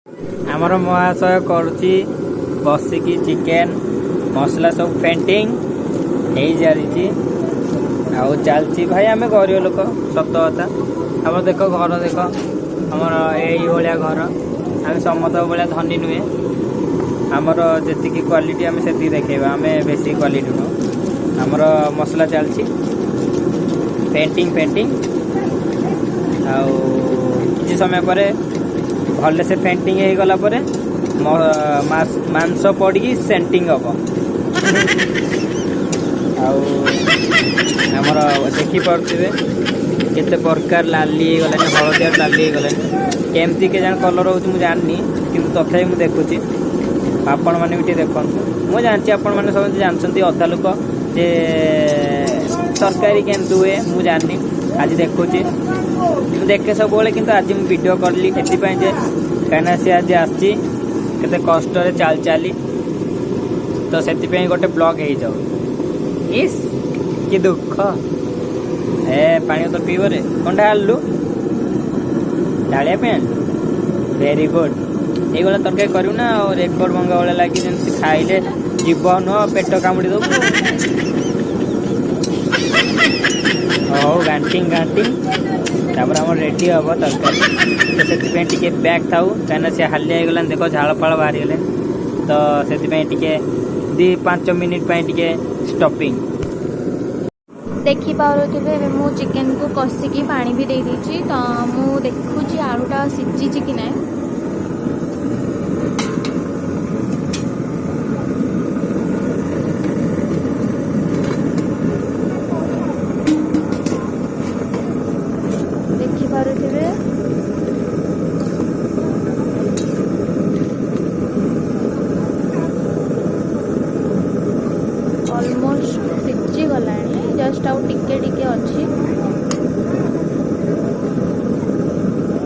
आमर महाशय करुच्ची बसिकी चिकेन मसला सब पेंटिंग हो जारी आउ चलती भाई आम गरीब लोक सत कथा आम देख घर देख आमर यही घर आम समस्त भाया धनी नुहे आमर जी क्वालिटी आम से देखा आम बेसी क्वालिटी नुह आमर मसला चलती पेंटिंग पेंटिंग आउ किसी समय पर भले से पेंटिंग हो गला पर मांस पड़ी सेंटिंग हम आमर देखिपे केते प्रकार लाली गलानी हलदिया लाली गलानी केमती के जान कलर हो जानी कि तथापि मुझे देखुची आपण मैंने भी देखु मुझे जानती आपण मैंने सब जानते अधा लोक जे तरकारी केमती हुए मुझे जानी आज देखुची देखे सब कि आज मुझे वीडियो कली से कहीं सी आज आसते कष्ट चल चली तो से गोटे ब्लॉग हो जाऊ इस कि दुख ए पानी तो पीब रे कौन ढालू ढालिया पे वेरी गुड ये तरकारी करू ना और रेकर्ड भंगा भाई लगे जमी खाइले जीव नुह पेट कामुड़ी दबू हो गांटिंग गांटिंग आम रेडी हम तरकारी तो से बैग थाऊ कहीं सी हालिया होगला देख झाड़ फाड़ बाहरी गले तो से 2-5 मिनिट स्टॉपिंग देखी पारे मु चिकेन को कषिकी पानी भी दे दी तो मु देखुची आलूटा सीझी कि ना देखी पारे ऑलमोस्ट सीझी गला जस्ट आउ टिके टिके अच्छी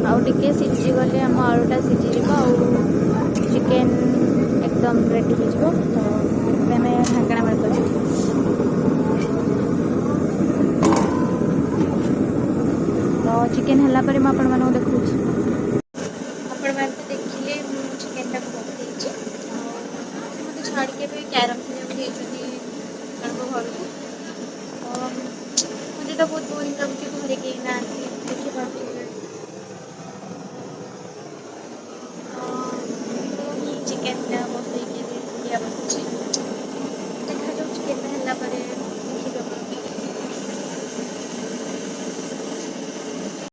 आउ टिके सीझी गले आम आलूटा सीझी चिकेन एकदम रेडी हो तो ढाकना मार तो चिकेन है आपण मानू देखु आपण मैंने देखिले चिकेन टाक बसई मत छाड़ के भी क्यारम खेल घर को मुझे तो बहुत बोरिंग लगुच घरे कहीं ना देखिए चिकेन